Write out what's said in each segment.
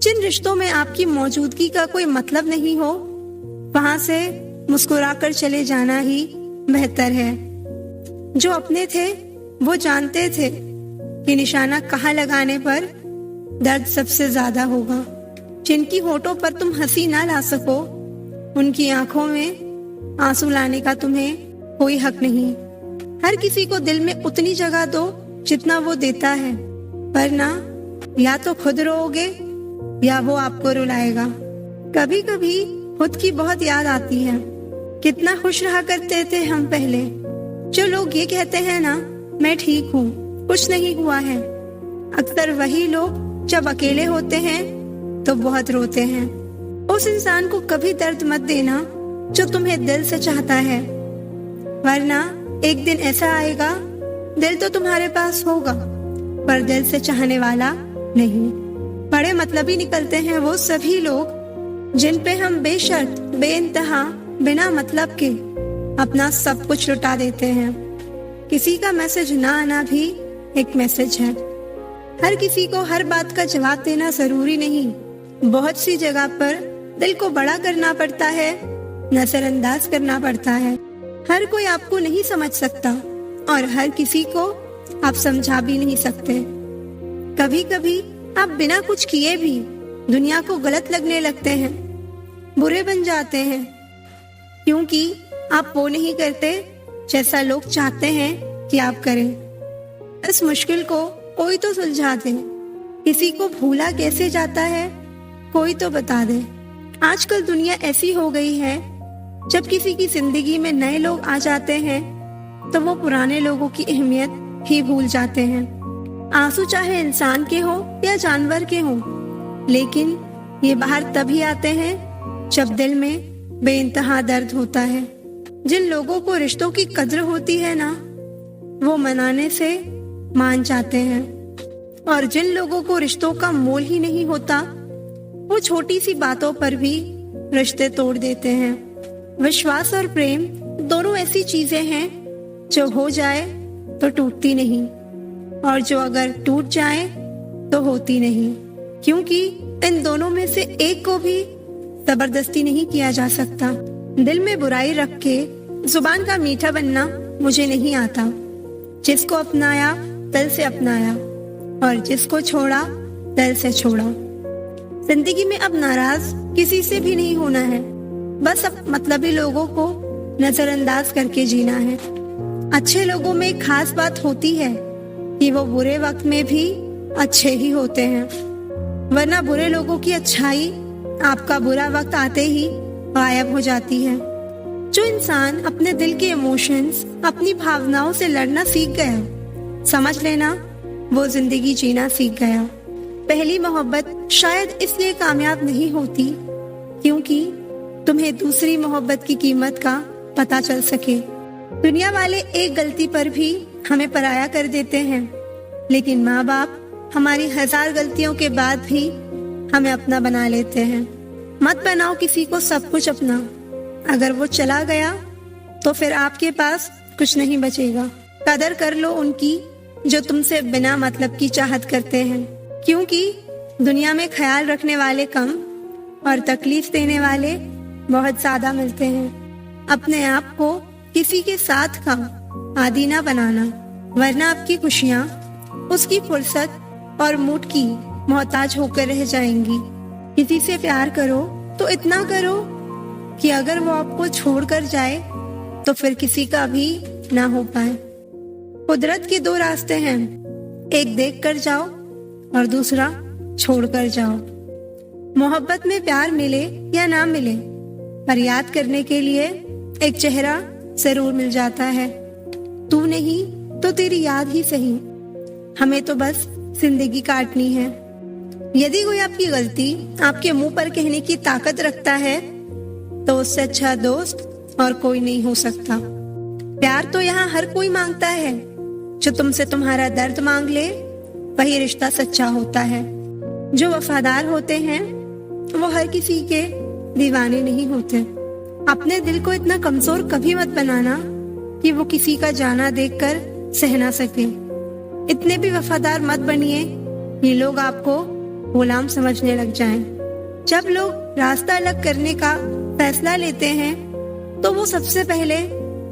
जिन रिश्तों में आपकी मौजूदगी का कोई मतलब नहीं हो, वहां से मुस्कुराकर चले जाना ही बेहतर है। जो अपने थे वो जानते थे कि निशाना कहाँ लगाने पर दर्द सबसे ज्यादा होगा। जिनकी होठों पर तुम हंसी ना ला सको, उनकी आंखों में आंसू लाने का तुम्हें कोई हक नहीं। हर किसी को दिल में उतनी जगह दो जितना वो देता है, वरना या तो खुद रोओगे या वो आपको रुलाएगा। कभी कभी खुद की बहुत याद आती है। कितना खुश रहा करते थे हम पहले। जो लोग ये कहते हैं ना, मैं ठीक हूँ, कुछ नहीं हुआ है, अक्सर वही लोग जब अकेले होते हैं तो बहुत रोते हैं। उस इंसान को कभी दर्द मत देना जो तुम्हें दिल से चाहता है, वरना एक दिन ऐसा आएगा, दिल तो तुम्हारे पास होगा पर दिल से चाहने वाला नहीं। बड़े मतलबी निकलते हैं वो सभी लोग जिन पे हम बेशर्त बेइंतहा बिना मतलब के अपना सब कुछ लुटा देते हैं। किसी का मैसेज ना आना भी एक मैसेज है। हर किसी को हर बात का जवाब देना जरूरी नहीं। बहुत सी जगह पर दिल को बड़ा करना पड़ता है, नजरअंदाज करना पड़ता है। हर कोई आपको नहीं समझ सकता और हर किसी को आप समझा भी नहीं सकते। कभी कभी आप बिना कुछ किए भी दुनिया को गलत लगने लगते हैं, बुरे बन जाते हैं, क्योंकि आप वो नहीं करते जैसा लोग चाहते हैं कि आप करें। इस मुश्किल को कोई तो सुलझा दे। किसी को भूला कैसे जाता है, कोई तो बता दे। आजकल दुनिया ऐसी हो गई है, जब किसी की जिंदगी में नए लोग आ जाते हैं तो वो पुराने लोगों की अहमियत ही भूल जाते हैं। आंसू चाहे इंसान के हो या जानवर के हो, लेकिन ये बाहर तभी आते हैं जब दिल में बेइंतहा दर्द होता है। जिन लोगों को रिश्तों की कद्र होती है ना, वो मनाने से मान जाते हैं, और जिन लोगों को रिश्तों का मोल ही नहीं होता, वो छोटी सी बातों पर भी रिश्ते तोड़ देते हैं। विश्वास और प्रेम दोनों ऐसी चीजें हैं जो हो जाए तो टूटती नहीं, और जो अगर टूट जाए तो होती नहीं, क्योंकि इन दोनों में से एक को भी जबरदस्ती नहीं किया जा सकता। दिल में बुराई रख के जुबान का मीठा बनना मुझे नहीं आता। जिसको अपनाया दिल से अपनाया, और जिसको छोड़ा दिल से छोड़ा। जिंदगी में अब नाराज किसी से भी नहीं होना है, बस अब मतलबी लोगों को नजरअंदाज करके जीना है। अच्छे लोगों में एक खास बात होती है कि वो बुरे वक्त में भी अच्छे ही होते हैं, वरना बुरे लोगों की अच्छाई आपका बुरा वक्त आते ही गायब हो जाती है। जो इंसान अपने दिल के इमोशंस, अपनी भावनाओं से लड़ना सीख गया, समझ लेना वो जिंदगी जीना सीख गया। पहली मोहब्बत शायद इसलिए कामयाब नहीं होती क्योंकि तुम्हें दूसरी मोहब्बत की कीमत का पता चल सके। दुनिया वाले एक गलती पर भी हमें पराया कर देते हैं, लेकिन माँ बाप हमारी 1000 गलतियों के बाद भी हमें अपना बना लेते हैं। मत बनाओ किसी को सब कुछ अपना। अगर वो चला गया तो फिर आपके पास कुछ नहीं बचेगा। कदर कर लो उनकी जो तुमसे बिना मतलब की चाहत करते हैं, क्योंकि दुनिया में ख्याल रखने वाले कम और तकलीफ देने वाले बहुत ज्यादा मिलते हैं। अपने आप को किसी के साथ का आदी ना बनाना, वरना आपकी खुशियाँ उसकी फुर्सत और मूड की मोहताज होकर रह जाएंगी। किसी से प्यार करो तो इतना करो कि अगर वो आपको छोड़कर जाए तो फिर किसी का भी ना हो पाए। कुदरत के 2 रास्ते हैं, एक देख कर जाओ और दूसरा छोड़ कर जाओ। मोहब्बत में प्यार मिले या ना मिले, पर याद करने के लिए एक चेहरा जरूर मिल जाता है। तू नहीं तो तेरी याद ही सही, हमें तो बस जिंदगी काटनी है। यदि कोई आपकी गलती आपके मुंह पर कहने की ताकत रखता है तो उससे अच्छा दोस्त और कोई नहीं हो सकता। प्यार तो यहाँ हर कोई मांगता है, जो तुमसे तुम्हारा दर्द मांग ले वही रिश्ता सच्चा होता है। जो वफादार होते हैं वो हर किसी के दीवाने नहीं होते। अपने दिल को इतना कमजोर कभी मत बनाना कि वो किसी का जाना देखकर सह ना सके। इतने भी वफादार मत बनिए ये लोग आपको गुलाम समझने लग जाएं। जब लोग रास्ता अलग करने का फैसला लेते हैं तो वो सबसे पहले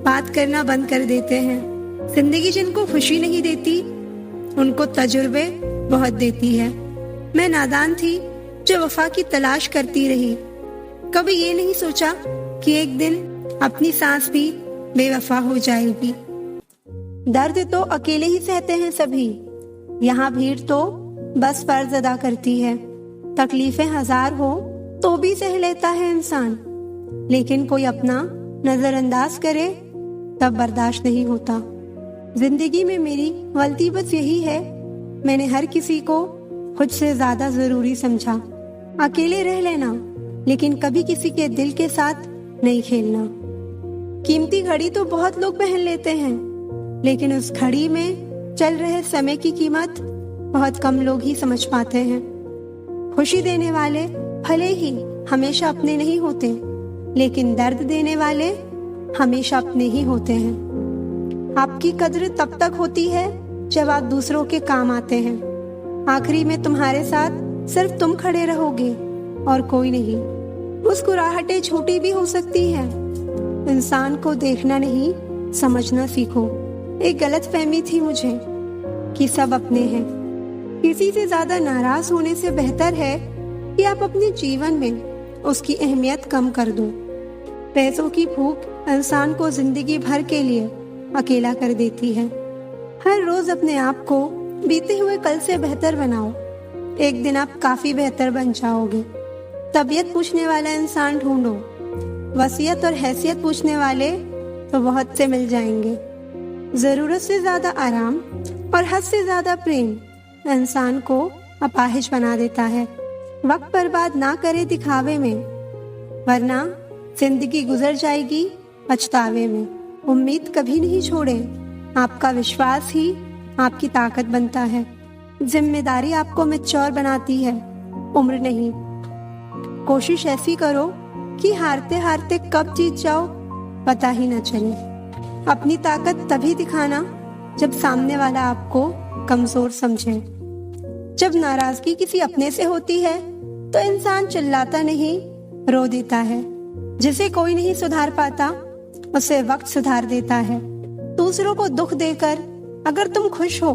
बात करना बंद कर देते हैं। जिंदगी जिनको खुशी नहीं देती उनको तजुर्बे बहुत देती है। मैं नादान थी जो वफा की तलाश करती रही। कभी ये नहीं सोचा कि एक दिन अपनी सांस भी बेवफा हो जाएगी। दर्द तो अकेले ही सहते हैं सभी, यहाँ भीड़ तो बस फर्ज अदा करती है। तकलीफें हजार हो तो भी सह लेता है इंसान, लेकिन कोई अपना नजरअंदाज करे तब बर्दाश्त नहीं होता। जिंदगी में मेरी गलती बस यही है, मैंने हर किसी को खुद से ज्यादा जरूरी समझा। अकेले रह लेना, लेकिन कभी किसी के दिल के साथ नहीं खेलना। कीमती घड़ी तो बहुत लोग पहन लेते हैं, लेकिन उस घड़ी में चल रहे समय की कीमत बहुत कम लोग ही समझ पाते हैं। खुशी देने वाले भले ही हमेशा अपने नहीं होते, लेकिन दर्द देने वाले हमेशा अपने ही होते हैं। आपकी कद्र तब तक होती है जब आप दूसरों के काम आते हैं। आखिरी में तुम्हारे साथ सिर्फ तुम खड़े रहोगे और कोई नहीं। मुस्कुराहटें छोटी भी हो सकती है। इंसान को देखना नहीं, समझना सीखो। एक गलतफहमी थी मुझे कि सब अपने हैं। किसी से ज्यादा नाराज होने से बेहतर है कि आप अपने जीवन में उसकी अहमियत कम कर दो। पैसों की भूख इंसान को जिंदगी भर के लिए अकेला कर देती है। हर रोज अपने आप को बीते हुए कल से बेहतर बनाओ। एक दिन आप काफी बेहतर बन जाओगे। तबीयत पूछने वाला इंसान ढूंढो। वसीयत और हैसियत पूछने वाले तो बहुत से मिल जाएंगे। जरूरत से ज्यादा आराम और हद से ज्यादा प्रेम इंसान को अपाहिज बना देता है। वक्त बर्बाद ना करे दिखावे में, वरना जिंदगी गुजर जाएगी पछतावे में। उम्मीद कभी नहीं छोड़े, आपका विश्वास ही आपकी ताकत बनता है। जिम्मेदारी आपको मैच्योर बनाती है, उम्र नहीं। कोशिश ऐसी करो कि हारते हारते कब जीत जाओ पता ही न चले। अपनी ताकत तभी दिखाना जब सामने वाला आपको कमजोर समझे। जब नाराजगी किसी अपने से होती है तो इंसान चिल्लाता नहीं, रो देता है। जिसे कोई नहीं सुधार पाता उसे वक्त सुधार देता है। दूसरों को दुख देकर अगर तुम खुश हो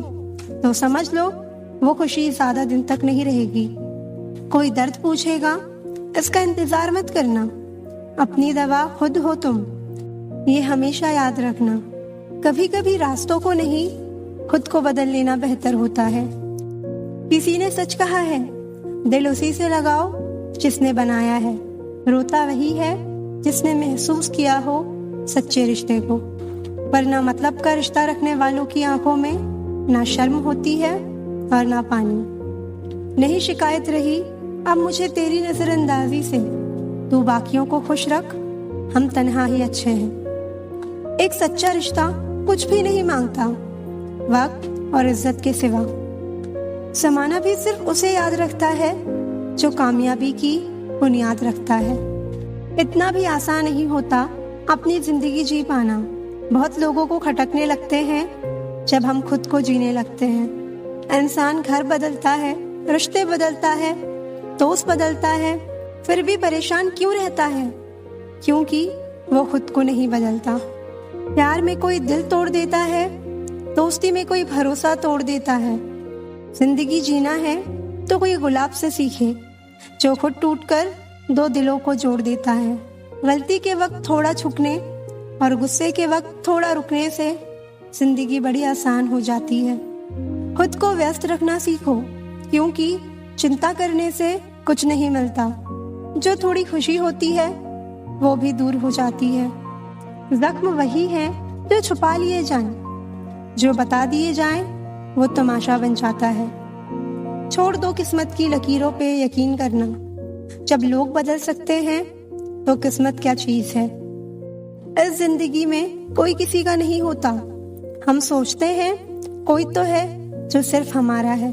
तो समझ लो वो खुशी ज्यादा दिन तक नहीं रहेगी। कोई दर्द पूछेगा, इसका इंतजार मत करना। अपनी दवा खुद हो तुम, ये हमेशा याद रखना। कभी कभी रास्तों को नहीं, खुद को बदल लेना बेहतर होता है। किसी ने सच कहा है, दिल उसी से लगाओ जिसने बनाया है। रोता वही है जिसने महसूस किया हो सच्चे रिश्ते को। वरना मतलब का रिश्ता रखने वालों की आंखों में ना शर्म होती है और ना पानी। नहीं शिकायत रही अब मुझे तेरी नजरअंदाजी से। तू बाकियों को खुश रख, हम तन्हा ही अच्छे हैं। एक सच्चा रिश्ता कुछ भी नहीं मांगता वक्त और इज्जत के सिवा। जमाना भी सिर्फ उसे याद रखता है जो कामयाबी की बुनियाद रखता है। इतना भी आसान नहीं होता अपनी जिंदगी जी पाना। बहुत लोगों को खटकने लगते हैं जब हम खुद को जीने लगते हैं। इंसान घर बदलता है, रिश्ते बदलता है, दोस्त बदलता है, फिर भी परेशान क्यों रहता है? क्योंकि वो खुद को नहीं बदलता। प्यार में कोई दिल तोड़ देता है, दोस्ती में कोई भरोसा तोड़ देता है। जिंदगी जीना है तो कोई गुलाब से सीखे जो खुद टूटकर दो दिलों को जोड़ देता है। गलती के वक्त थोड़ा झुकने और गुस्से के वक्त थोड़ा रुकने से जिंदगी बड़ी आसान हो जाती है। खुद को व्यस्त रखना सीखो, क्योंकि चिंता करने से कुछ नहीं मिलता। जो थोड़ी खुशी होती है वो भी दूर हो जाती है। जख्म वही है जो छुपा लिए जाएं, जो बता दिए जाएं वो तमाशा बन जाता है। छोड़ दो किस्मत की लकीरों पे यकीन करना। जब लोग बदल सकते हैं तो किस्मत क्या चीज है। इस जिंदगी में कोई किसी का नहीं होता। हम सोचते हैं कोई तो है जो सिर्फ हमारा है,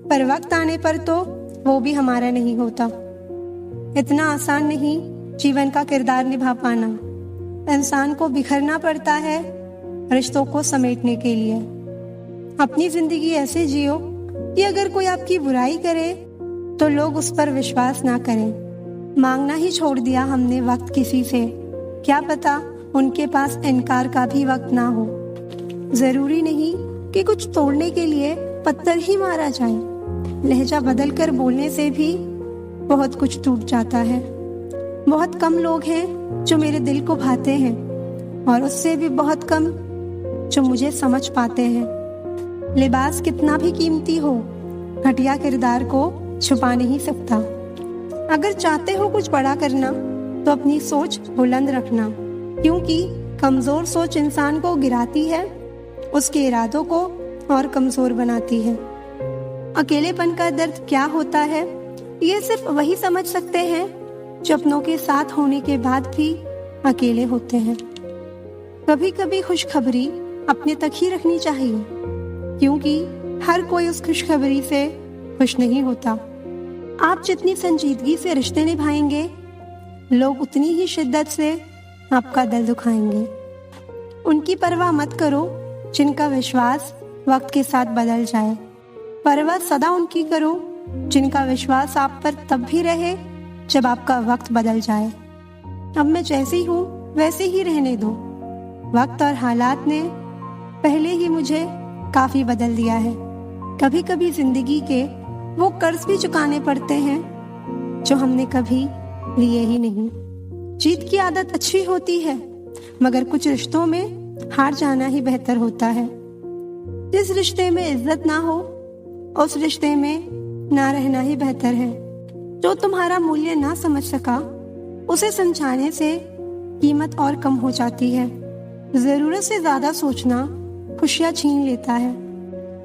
पर वक्त आने पर तो वो भी हमारा नहीं होता। इतना आसान नहीं जीवन का किरदार निभा पाना। इंसान को बिखरना पड़ता है रिश्तों को समेटने के लिए। अपनी जिंदगी ऐसे जियो कि अगर कोई आपकी बुराई करे तो लोग उस पर विश्वास ना करें। मांगना ही छोड़ दिया हमने वक्त किसी से, क्या पता उनके पास इनकार का भी वक्त ना हो। जरूरी नहीं कि कुछ तोड़ने के लिए पत्थर ही मारा जाए, लहजा बदल कर बोलने से भी बहुत कुछ टूट जाता है। बहुत कम लोग हैं जो मेरे दिल को भाते हैं, और उससे भी बहुत कम जो मुझे समझ पाते हैं। लिबास कितना भी कीमती हो, घटिया किरदार को छुपा नहीं सकता। अगर चाहते हो कुछ बड़ा करना तो अपनी सोच बुलंद रखना, क्योंकि कमजोर सोच इंसान को गिराती है, उसके इरादों को और कमजोर बनाती है। अकेलेपन का दर्द क्या होता है, ये सिर्फ वही समझ सकते हैं जो अपनों के साथ होने के बाद भी अकेले होते हैं। कभी कभी खुशखबरी अपने तक ही रखनी चाहिए, क्योंकि हर कोई उस खुशखबरी से खुश नहीं होता। आप जितनी संजीदगी से रिश्ते निभाएंगे, लोग उतनी ही शिद्दत से आपका दिल दुखाएंगे। उनकी परवाह मत करो जिनका विश्वास वक्त के साथ बदल जाए। परवाह सदा उनकी करो जिनका विश्वास आप पर तब भी रहे जब आपका वक्त बदल जाए। अब मैं जैसी हूँ वैसे ही रहने दो। वक्त और हालात ने पहले ही मुझे काफी बदल दिया है। कभी कभी जिंदगी के वो कर्ज भी चुकाने पड़ते हैं जो हमने कभी लिए ही नहीं। जीत की आदत अच्छी होती है, मगर कुछ रिश्तों में हार जाना ही बेहतर होता है। जिस रिश्ते में इज्जत ना हो, उस रिश्ते में ना रहना ही बेहतर है। जो तुम्हारा मूल्य ना समझ सका, उसे समझाने से कीमत और कम हो जाती है। जरूरत से ज्यादा सोचना खुशियां छीन लेता है।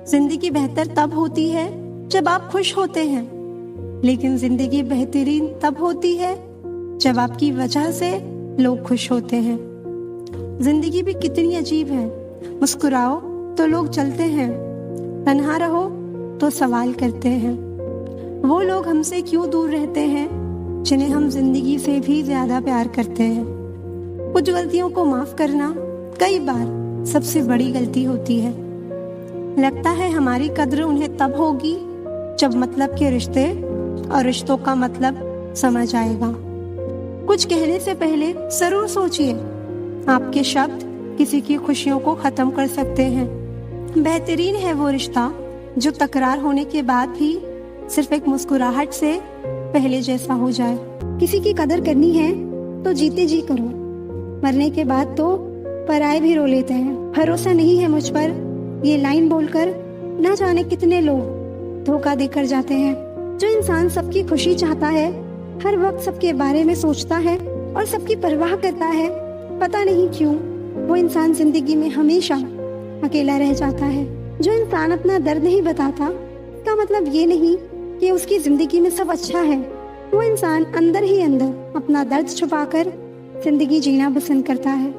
जिंदगी बेहतर तब होती है जब आप खुश होते हैं, लेकिन जिंदगी बेहतरीन तब होती है जब आपकी वजह से लोग खुश होते हैं। जिंदगी भी कितनी अजीब है। मुस्कुराओ तो लोग चलते हैं, तन्हा रहो तो सवाल करते हैं। वो लोग हमसे क्यों दूर रहते हैं जिन्हें हम जिंदगी से भी ज्यादा प्यार करते हैं। कुछ गलतियों को माफ करना कई बार सबसे बड़ी गलती होती है। लगता है हमारी कद्र उन्हें तब होगी जब मतलब के रिश्ते और रिश्तों का मतलब समझ आएगा। कुछ कहने से पहले जरूर सोचिए, आपके शब्द किसी की खुशियों को खत्म कर सकते हैं। बेहतरीन है वो रिश्ता जो तकरार होने के बाद भी सिर्फ एक मुस्कुराहट से पहले जैसा हो जाए। किसी की कदर करनी है तो जीते जी करो, मरने के बाद तो पराए भी रो लेते हैं। भरोसा नहीं है मुझ पर, ये लाइन बोलकर ना जाने कितने लोग धोखा देकर जाते हैं। जो इंसान सबकी खुशी चाहता है, हर वक्त सबके बारे में सोचता है और सबकी परवाह करता है, पता नहीं क्यों वो इंसान जिंदगी में हमेशा अकेला रह जाता है। जो इंसान अपना दर्द नहीं बताता, इसका मतलब ये नहीं कि उसकी जिंदगी में सब अच्छा है। वो इंसान अंदर ही अंदर अपना दर्द छुपाकर जिंदगी जीना पसंद करता है।